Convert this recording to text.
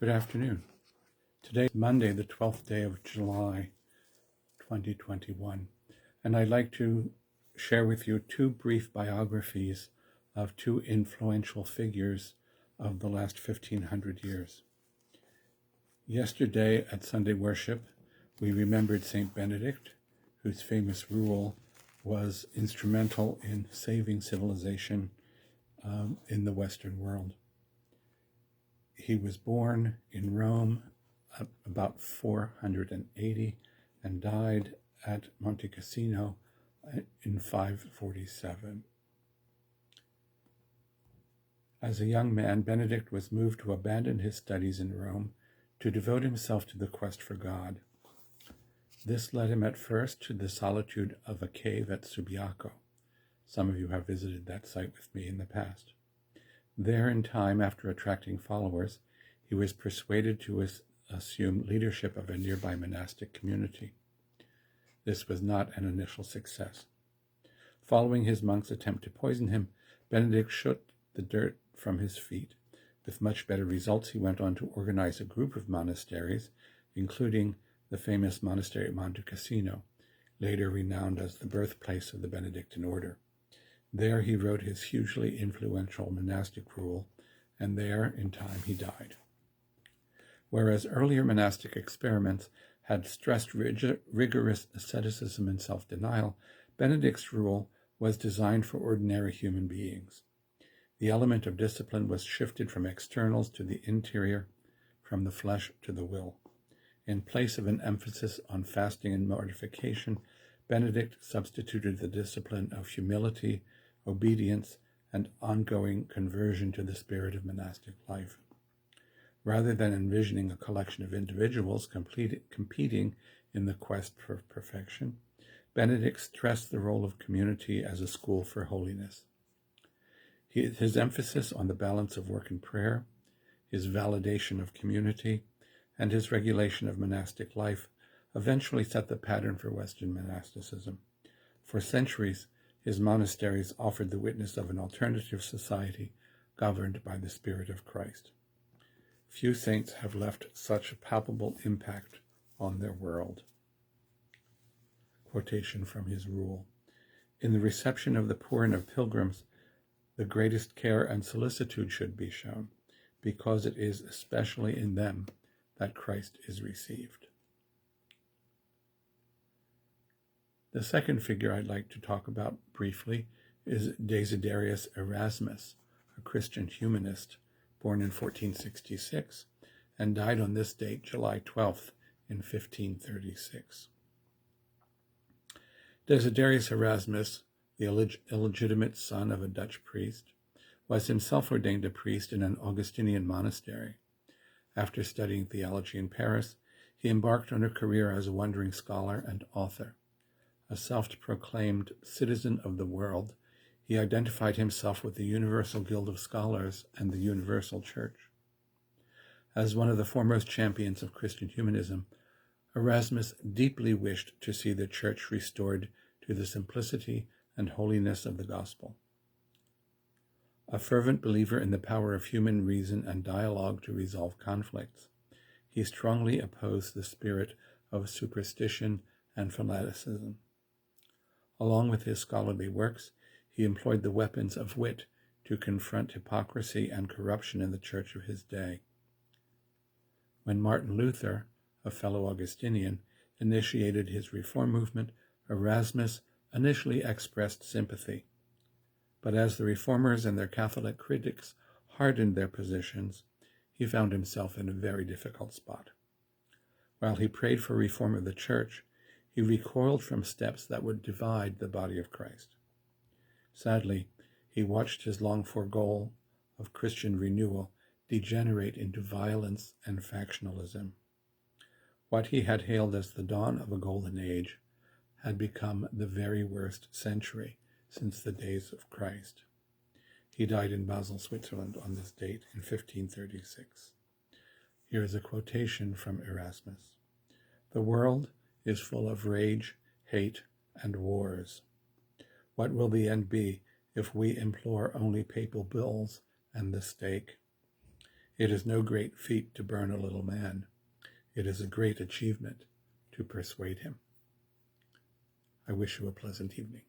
Good afternoon. Today is Monday, the 12th day of July, 2021, and I'd like to share with you two brief biographies of two influential figures of the last 1500 years. Yesterday at Sunday worship, we remembered Saint Benedict, whose famous rule was instrumental in saving civilization in the Western world. He was born in Rome about 480 and died at Monte Cassino in 547. As a young man, Benedict was moved to abandon his studies in Rome to devote himself to the quest for God. This led him at first to the solitude of a cave at Subiaco. Some of you have visited that site with me in the past. There, in time, after attracting followers, he was persuaded to assume leadership of a nearby monastic community. This was not an initial success. Following his monks' attempt to poison him, Benedict shook the dirt from his feet. With much better results, he went on to organize a group of monasteries, including the famous monastery at Monte Cassino, later renowned as the birthplace of the Benedictine order. There he wrote his hugely influential monastic rule, and there, in time, he died. Whereas earlier monastic experiments had stressed rigorous asceticism and self-denial, Benedict's rule was designed for ordinary human beings. The element of discipline was shifted from externals to the interior, from the flesh to the will. In place of an emphasis on fasting and mortification, Benedict substituted the discipline of humility, obedience, and ongoing conversion to the spirit of monastic life. Rather than envisioning a collection of individuals competing in the quest for perfection, Benedict stressed the role of community as a school for holiness. His emphasis on the balance of work and prayer, his validation of community, and his regulation of monastic life eventually set the pattern for Western monasticism. For centuries, his monasteries offered the witness of an alternative society governed by the Spirit of Christ. Few saints have left such a palpable impact on their world. Quotation from his rule: "In the reception of the poor and of pilgrims, the greatest care and solicitude should be shown, because it is especially in them that Christ is received." The second figure I'd like to talk about briefly is Desiderius Erasmus, a Christian humanist born in 1466 and died on this date, July 12th, in 1536. Desiderius Erasmus, the illegitimate son of a Dutch priest, was himself ordained a priest in an Augustinian monastery. After studying theology in Paris, he embarked on a career as a wandering scholar and author. A self-proclaimed citizen of the world, he identified himself with the Universal Guild of Scholars and the Universal Church. As one of the foremost champions of Christian humanism, Erasmus deeply wished to see the Church restored to the simplicity and holiness of the gospel. A fervent believer in the power of human reason and dialogue to resolve conflicts, he strongly opposed the spirit of superstition and fanaticism. Along with his scholarly works, he employed the weapons of wit to confront hypocrisy and corruption in the church of his day. When Martin Luther, a fellow Augustinian, initiated his reform movement, Erasmus initially expressed sympathy. But as the reformers and their Catholic critics hardened their positions, he found himself in a very difficult spot. While he prayed for reform of the church, he recoiled from steps that would divide the body of Christ. Sadly, he watched his longed-for goal of Christian renewal degenerate into violence and factionalism. What he had hailed as the dawn of a golden age had become the very worst century since the days of Christ. He died in Basel, Switzerland on this date in 1536. Here is a quotation from Erasmus: "The world is full of rage, hate, and wars. What will the end be if we implore only papal bulls and the stake? It is no great feat to burn a little man. It is a great achievement to persuade him. I wish you a pleasant evening.